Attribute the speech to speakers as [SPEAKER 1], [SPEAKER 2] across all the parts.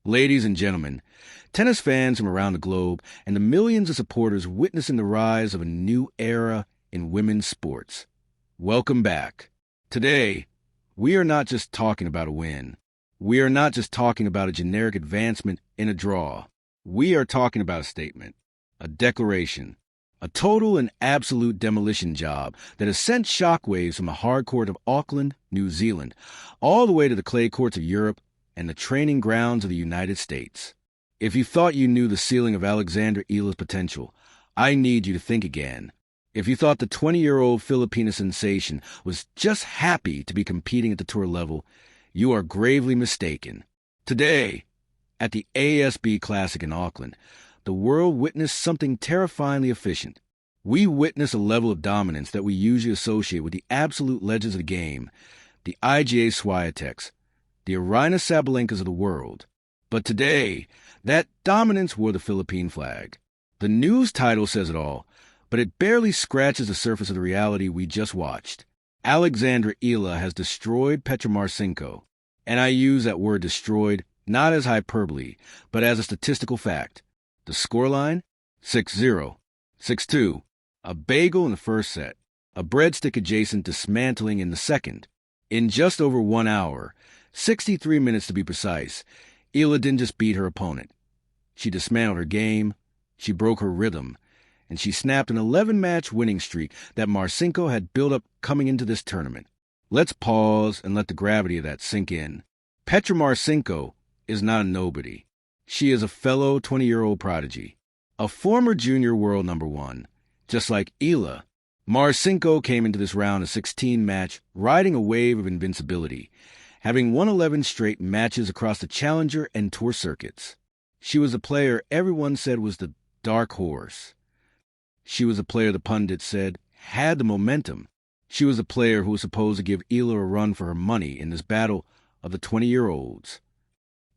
[SPEAKER 1] Ladies and gentlemen, tennis fans from around the globe, and the millions of supporters witnessing the rise of a new era in women's sports. Welcome back. Today, we are not just talking about a win. We are not just talking about a generic advancement in a draw. We are talking about a statement, a declaration, a total and absolute demolition job that has sent shockwaves from the hard court of Auckland, New Zealand, all the way to the clay courts of Europe and the training grounds of the United States. If you thought you knew the ceiling of Alexandra Eala's potential, I need you to think again. If you thought the 20-year-old Filipina sensation was just happy to be competing at the tour level, you are gravely mistaken. Today, at the ASB Classic in Auckland, the world witnessed something terrifyingly efficient. We witnessed a level of dominance that we usually associate with the absolute legends of the game, the IGA Swiatek's, the Aryna Sabalenkas of the world. But today, that dominance wore the Philippine flag. The news title says it all, but it barely scratches the surface of the reality we just watched. Alexandra Eala has destroyed Petra Marcinko, and I use that word destroyed not as hyperbole, but as a statistical fact. The scoreline? 6-0, 6-2, a bagel in the first set, a breadstick-adjacent dismantling in the second. In just over 1 hour, 63 minutes to be precise, Eala didn't just beat her opponent. She dismantled her game, she broke her rhythm, and she snapped an 11-match winning streak that Marcinko had built up coming into this tournament. Let's pause and let the gravity of that sink in. Petra Marcinko is not a nobody. She is a fellow 20-year-old prodigy, a former junior world number one. Just like Eala, Marcinko came into this round of 16 match riding a wave of invincibility, having won 11 straight matches across the Challenger and Tour circuits. She was a player everyone said was the dark horse. She was a player the pundits said had the momentum. She was a player who was supposed to give Eala a run for her money in this battle of the 20-year-olds.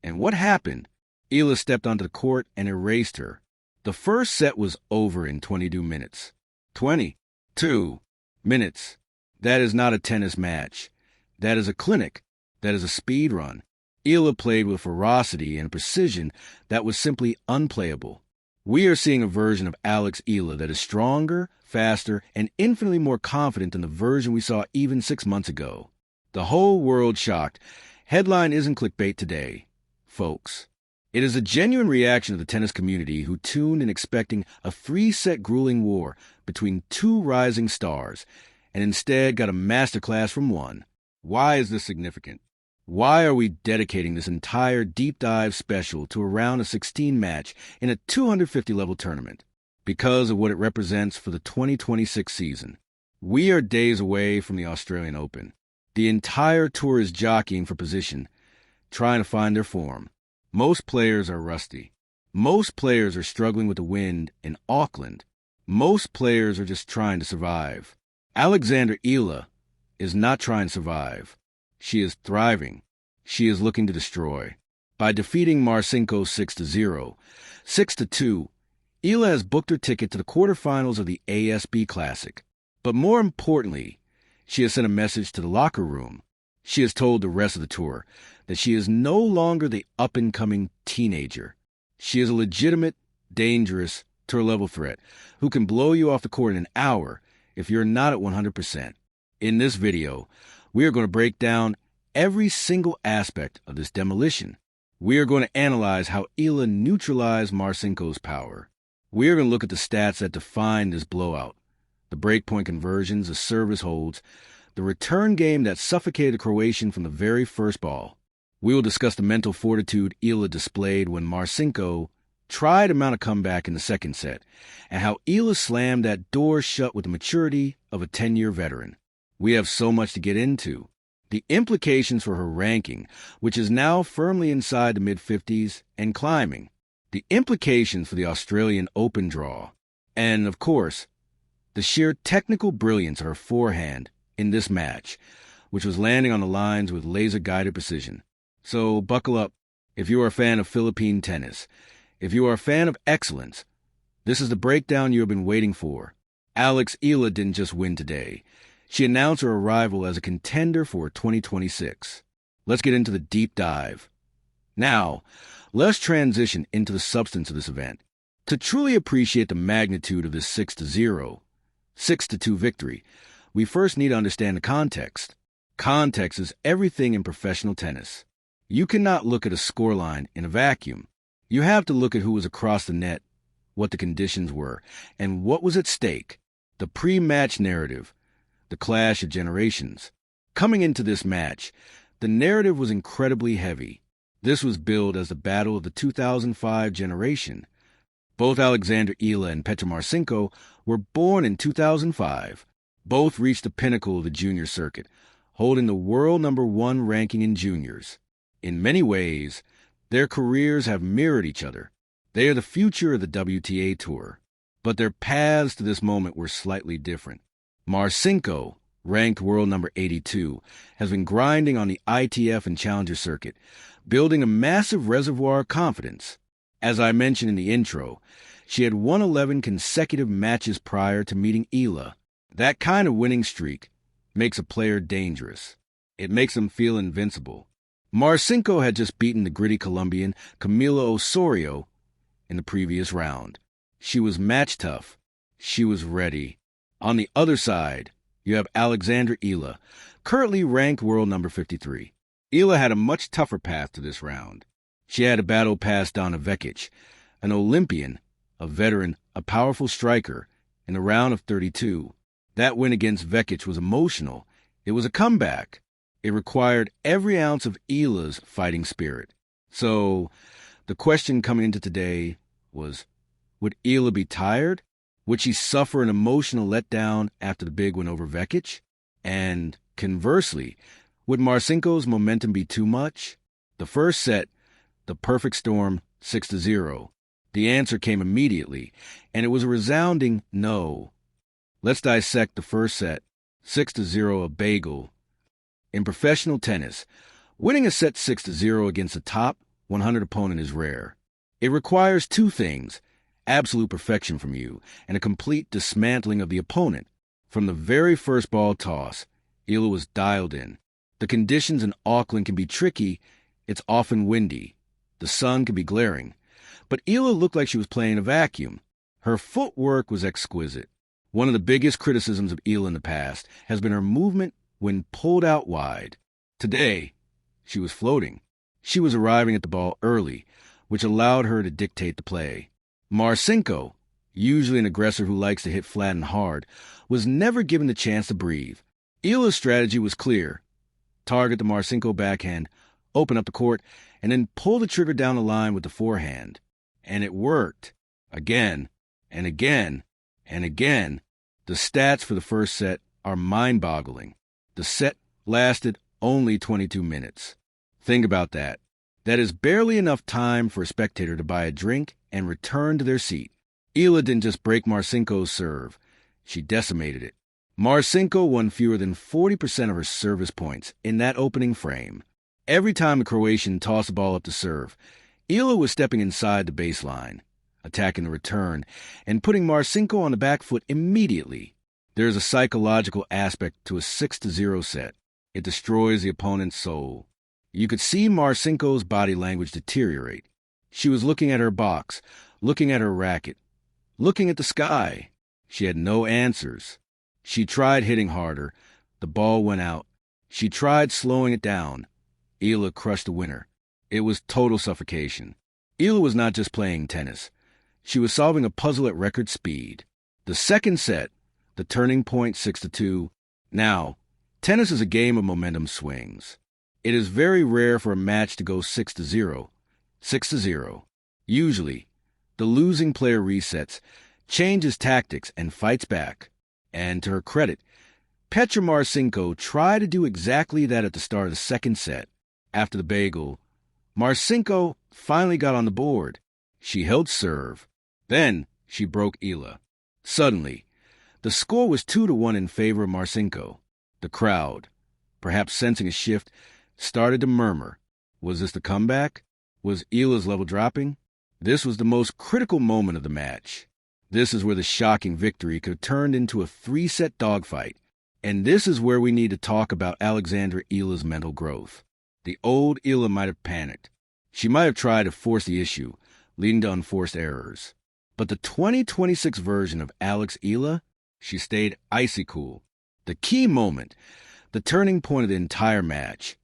[SPEAKER 1] And what happened? Eala stepped onto the court and erased her. The first set was over in 22 minutes. 22 minutes. That is not a tennis match. That is a clinic. That is a speed run. Eala played with ferocity and precision that was simply unplayable. We are seeing a version of Alex Eala that is stronger, faster, and infinitely more confident than the version we saw even 6 months ago. The whole world shocked. Headline isn't clickbait today, folks. It is a genuine reaction of the tennis community who tuned in expecting a 3-set grueling war between two rising stars, and instead got a masterclass from one. Why is this significant? Why are we dedicating this entire deep dive special to a round of 16 match in a 250-level tournament? Because of what it represents for the 2026 season. We are days away from the Australian Open. The entire tour is jockeying for position, trying to find their form. Most players are rusty. Most players are struggling with the wind in Auckland. Most players are just trying to survive. Alexandra Eala is not trying to survive. She is thriving. She is looking to destroy. By defeating Marcinko 6-0, 6-2, Eala has booked her ticket to the quarterfinals of the ASB Classic. But more importantly, she has sent a message to the locker room. She has told the rest of the tour that she is no longer the up-and-coming teenager. She is a legitimate, dangerous, tour-level threat who can blow you off the court in an hour if you're not at 100%. In this video, we are going to break down every single aspect of this demolition. We are going to analyze how Eala neutralized Marcinko's power. We are going to look at the stats that define this blowout, the breakpoint conversions, the service holds, the return game that suffocated the Croatian from the very first ball. We will discuss the mental fortitude Eala displayed when Marcinko tried to mount a comeback in the second set, and how Eala slammed that door shut with the maturity of a 10-year veteran. We have so much to get into. The implications for her ranking, which is now firmly inside the mid-50s and climbing. The implications for the Australian Open draw. And, of course, the sheer technical brilliance of her forehand in this match, which was landing on the lines with laser-guided precision. So buckle up if you are a fan of Philippine tennis. If you are a fan of excellence, this is the breakdown you have been waiting for. Alex Eala didn't just win today. She announced her arrival as a contender for 2026. Let's get into the deep dive. Now, let's transition into the substance of this event. To truly appreciate the magnitude of this 6-0, 6-2 victory, we first need to understand the context. Context is everything in professional tennis. You cannot look at a scoreline in a vacuum. You have to look at who was across the net, what the conditions were, and what was at stake. The pre-match narrative, the clash of generations. Coming into this match, the narrative was incredibly heavy. This was billed as the battle of the 2005 generation. Both Alexandra Eala and Petra Marcinko were born in 2005. Both reached the pinnacle of the junior circuit, holding the world #1 ranking in juniors. In many ways, their careers have mirrored each other. They are the future of the WTA Tour. But their paths to this moment were slightly different. Marcinko, ranked world number 82, has been grinding on the ITF and Challenger circuit, building a massive reservoir of confidence. As I mentioned in the intro, she had won 11 consecutive matches prior to meeting Eala. That kind of winning streak makes a player dangerous. It makes them feel invincible. Marcinko had just beaten the gritty Colombian Camila Osorio in the previous round. She was match tough. She was ready. On the other side, you have Alexandra Eala, currently ranked world number 53. Eala had a much tougher path to this round. She had to battle past Donna Vekic, an Olympian, a veteran, a powerful striker, in the round of 32. That win against Vekic was emotional. It was a comeback. It required every ounce of Eala's fighting spirit. So, the question coming into today was, would Eala be tired? Would she suffer an emotional letdown after the big win over Vekic? And conversely, would Marcinko's momentum be too much? The first set, the perfect storm, 6-0. The answer came immediately, and it was a resounding no. Let's dissect the first set, 6-0, a bagel. In professional tennis, winning a set 6-0 against a top 100 opponent is rare. It requires two things: absolute perfection from you and a complete dismantling of the opponent. From the very first ball toss, Eala was dialed in. The conditions in Auckland can be tricky. It's often windy. The sun can be glaring. But Eala looked like she was playing a vacuum. Her footwork was exquisite. One of the biggest criticisms of Eala in the past has been her movement when pulled out wide. Today, she was floating. She was arriving at the ball early, which allowed her to dictate the play. Marcinko, usually an aggressor who likes to hit flat and hard, was never given the chance to breathe. Eala's strategy was clear: target the Marcinko backhand, open up the court, and then pull the trigger down the line with the forehand. And it worked. Again, and again, and again. The stats for the first set are mind-boggling. The set lasted only 22 minutes. Think about that. That is barely enough time for a spectator to buy a drink and return to their seat. Eala didn't just break Marcinko's serve. She decimated it. Marcinko won fewer than 40% of her service points in that opening frame. Every time the Croatian tossed the ball up to serve, Eala was stepping inside the baseline, attacking the return, and putting Marcinko on the back foot immediately. There is a psychological aspect to a 6-0 set. It destroys the opponent's soul. You could see Marcinko's body language deteriorate. She was looking at her box, looking at her racket, looking at the sky. She had no answers. She tried hitting harder. The ball went out. She tried slowing it down. Eala crushed the winner. It was total suffocation. Eala was not just playing tennis. She was solving a puzzle at record speed. The second set, the turning point, 6-2. Now, tennis is a game of momentum swings. It is very rare for a match to go 6-0. 6-0. Usually, the losing player resets, changes tactics, and fights back. And to her credit, Petra Marcinko tried to do exactly that at the start of the second set. After the bagel, Marcinko finally got on the board. She held serve. Then she broke Eala. Suddenly, the score was 2-1 in favor of Marcinko. The crowd, perhaps sensing a shift, started to murmur. Was this the comeback? Was Eala's level dropping? This was the most critical moment of the match. This is where the shocking victory could have turned into a 3-set dogfight. And this is where we need to talk about Alexandra Eala's mental growth. The old Eala might have panicked. She might have tried to force the issue, leading to unforced errors. But the 2026 version of Eala, she stayed icy cool. The key moment, the turning point of the entire match,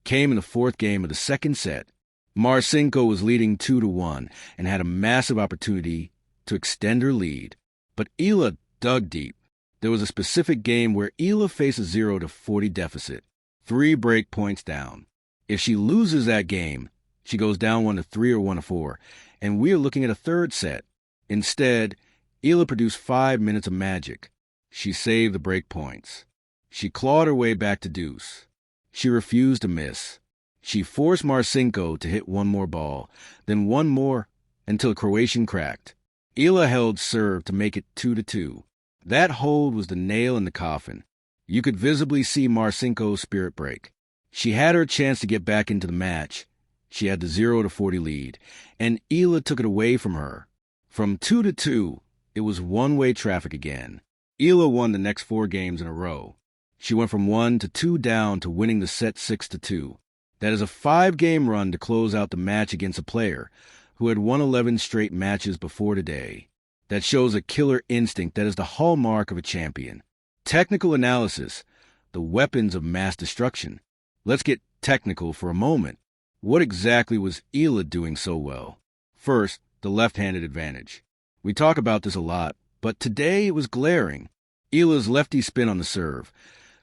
[SPEAKER 1] came in the fourth game of the second set. Marcinko was leading 2-1 and had a massive opportunity to extend her lead. But Eala dug deep. There was a specific game where Eala faced a 0-40 deficit, 3 break points down. If she loses that game, she goes down 1-3 or 1-4, and we are looking at a third set. Instead, Eala produced 5 minutes of magic. She saved the break points. She clawed her way back to deuce. She refused to miss. She forced Marcinko to hit one more ball, then one more, until Croatian cracked. Eala held serve to make it 2-2. That hold was the nail in the coffin. You could visibly see Marcinko's spirit break. She had her chance to get back into the match. She had the 0-40 lead, and Eala took it away from her. From 2-2, it was one-way traffic again. Eala won the next 4 games in a row. She went from 1-2 down to winning the set 6-2. That is a 5-game run to close out the match against a player who had won 11 straight matches before today. That shows a killer instinct that is the hallmark of a champion. Technical analysis, the weapons of mass destruction. Let's get technical for a moment. What exactly was Eala doing so well? First, the left-handed advantage. We talk about this a lot, but today it was glaring. Eala's lefty spin on the serve,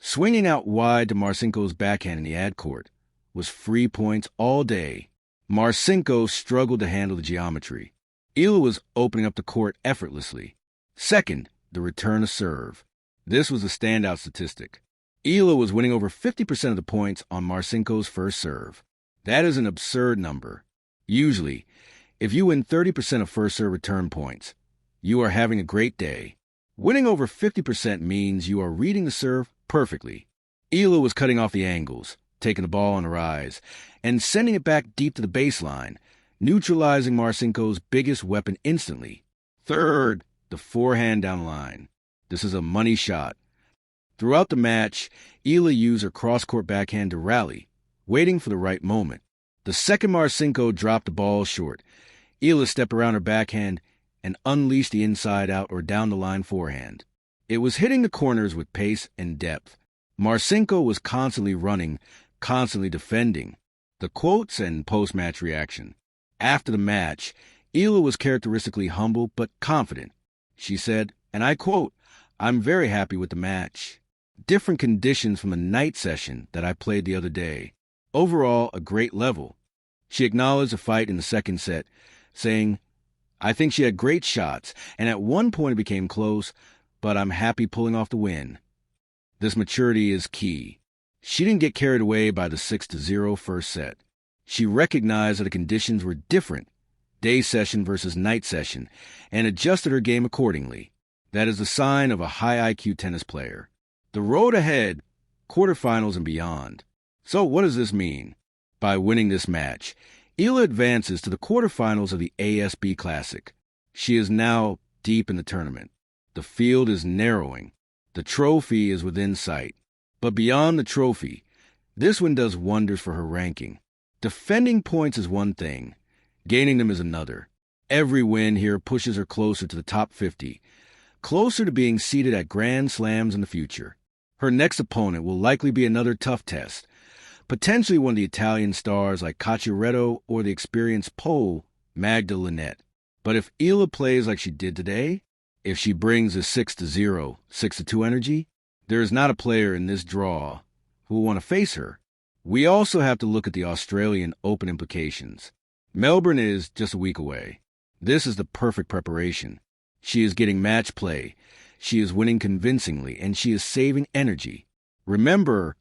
[SPEAKER 1] swinging out wide to Marcinko's backhand in the ad court, was free points all day. Marcinko struggled to handle the geometry. Eala was opening up the court effortlessly. Second, the return of serve. This was a standout statistic. Eala was winning over 50% of the points on Marcinko's first serve. That is an absurd number. Usually, if you win 30% of first serve return points, you are having a great day. Winning over 50% means you are reading the serve perfectly. Eala was cutting off the angles, taking the ball on the rise, and sending it back deep to the baseline, neutralizing Marcinko's biggest weapon instantly. Third, the forehand down the line. This is a money shot. Throughout the match, Eala used her cross-court backhand to rally, waiting for the right moment. The second Marcinko dropped the ball short, Eala stepped around her backhand and unleashed the inside-out or down-the-line forehand. It was hitting the corners with pace and depth. Marcinko was constantly running, constantly defending. The quotes and post-match reaction. After the match, Eala was characteristically humble but confident. She said, and I quote, "I'm very happy with the match. Different conditions from the night session that I played the other day. Overall, a great level." She acknowledged the fight in the second set, saying, "I think she had great shots, and at one point it became close, but I'm happy pulling off the win." This maturity is key. She didn't get carried away by the 6-0 first set. She recognized that the conditions were different, day session versus night session, and adjusted her game accordingly. That is a sign of a high IQ tennis player. The road ahead, quarterfinals and beyond. So what does this mean? By winning this match, Eala advances to the quarterfinals of the ASB Classic. She is now deep in the tournament. The field is narrowing. The trophy is within sight. But beyond the trophy, this one does wonders for her ranking. Defending points is one thing. Gaining them is another. Every win here pushes her closer to the top 50, closer to being seated at Grand Slams in the future. Her next opponent will likely be another tough test, potentially one of the Italian stars like Cacciaretto or the experienced Pole, Magda Linette. But if Eala plays like she did today, if she brings a 6-0, 6-2 energy, there is not a player in this draw who will want to face her. We also have to look at the Australian Open implications. Melbourne is just a week away. This is the perfect preparation. She is getting match play. She is winning convincingly, and she is saving energy. Remember,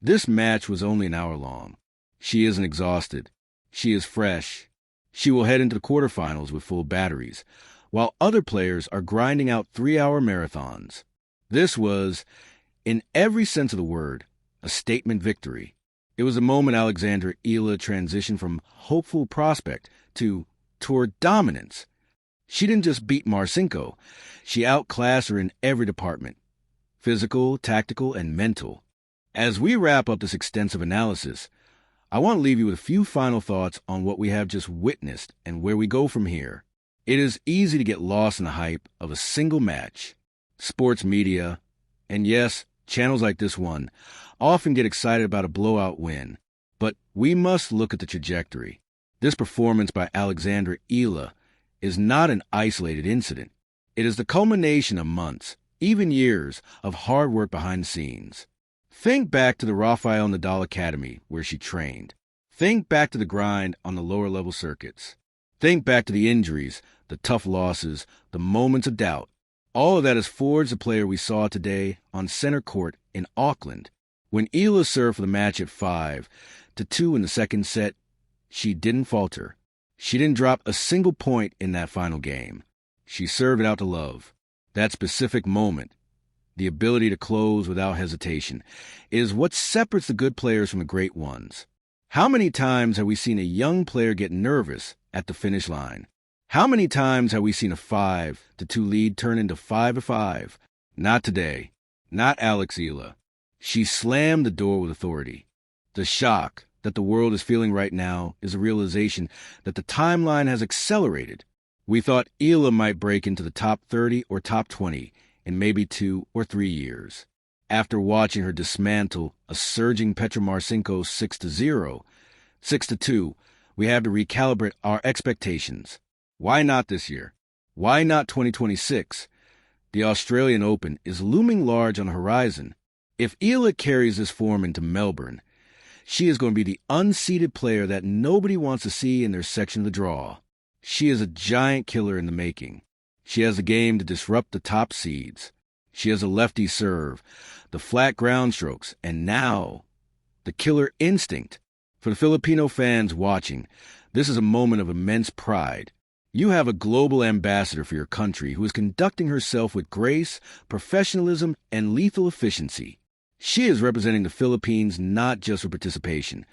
[SPEAKER 1] this match was only an hour long. She isn't exhausted. She is fresh. She will head into the quarterfinals with full batteries, while other players are grinding out 3-hour marathons. This was, in every sense of the word, a statement victory. It was a moment Alexandra Eala transitioned from hopeful prospect to toward dominance. She didn't just beat Marcinko. She outclassed her in every department, physical, tactical, and mental. As we wrap up this extensive analysis, I want to leave you with a few final thoughts on what we have just witnessed and where we go from here. It is easy to get lost in the hype of a single match. Sports media, and yes, channels like this one, often get excited about a blowout win. But we must look at the trajectory. This performance by Alexandra Eala is not an isolated incident. It is the culmination of months, even years, of hard work behind the scenes. Think back to the Rafael Nadal Academy, where she trained. Think back to the grind on the lower-level circuits. Think back to the injuries, the tough losses, the moments of doubt. All of that has forged the player we saw today on center court in Auckland. When Eala served for the match at 5-2 in the second set, she didn't falter. She didn't drop a single point in that final game. She served it out to love. That specific moment, the ability to close without hesitation, is what separates the good players from the great ones. How many times have we seen a young player get nervous at the finish line? How many times have we seen a 5-2 lead turn into 5-5? Not today. Not Alex Eala. She slammed the door with authority. The shock that the world is feeling right now is a realization that the timeline has accelerated. We thought Eala might break into the top 30 or top 20 in maybe 2 or 3 years. After watching her dismantle a surging Petra Marcinko 6-0, 6-2, we have to recalibrate our expectations. Why not this year? Why not 2026? The Australian Open is looming large on the horizon. If Eala carries this form into Melbourne, she is going to be the unseeded player that nobody wants to see in their section of the draw. She is a giant killer in the making. She has a game to disrupt the top seeds. She has a lefty serve, the flat ground strokes, and now the killer instinct. For the Filipino fans watching, this is a moment of immense pride. You have a global ambassador for your country who is conducting herself with grace, professionalism, and lethal efficiency. She is representing the Philippines not just with participation,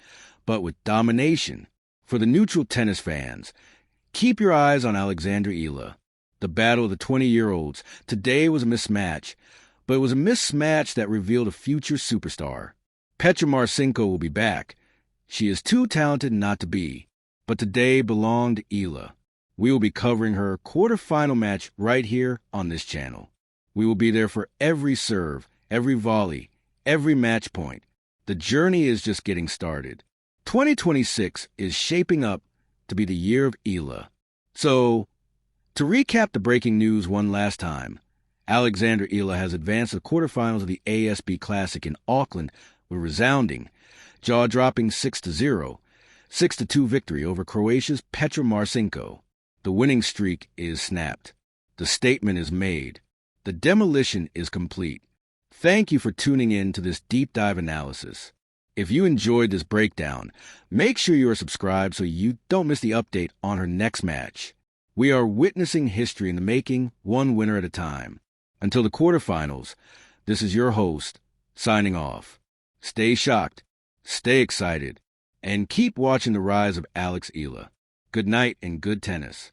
[SPEAKER 1] but with domination. For the neutral tennis fans, keep your eyes on Alexandra Eala. The battle of the 20-year-olds today was a mismatch, but it was a mismatch that revealed a future superstar. Petra Marcinko will be back. She is too talented not to be, but today belonged to Eala. We will be covering her quarterfinal match right here on this channel. We will be there for every serve, every volley, every match point. The journey is just getting started. 2026 is shaping up to be the year of Eala. So, to recap the breaking news one last time, Alexandra Eala has advanced to the quarterfinals of the ASB Classic in Auckland with resounding, jaw-dropping 6-0, 6-2 victory over Croatia's Petra Marcinko. The winning streak is snapped. The statement is made. The demolition is complete. Thank you for tuning in to this deep dive analysis. If you enjoyed this breakdown, make sure you are subscribed so you don't miss the update on her next match. We are witnessing history in the making, one winner at a time. Until the quarterfinals, this is your host, signing off. Stay shocked, stay excited, and keep watching the rise of Alex Eala. Good night and good tennis.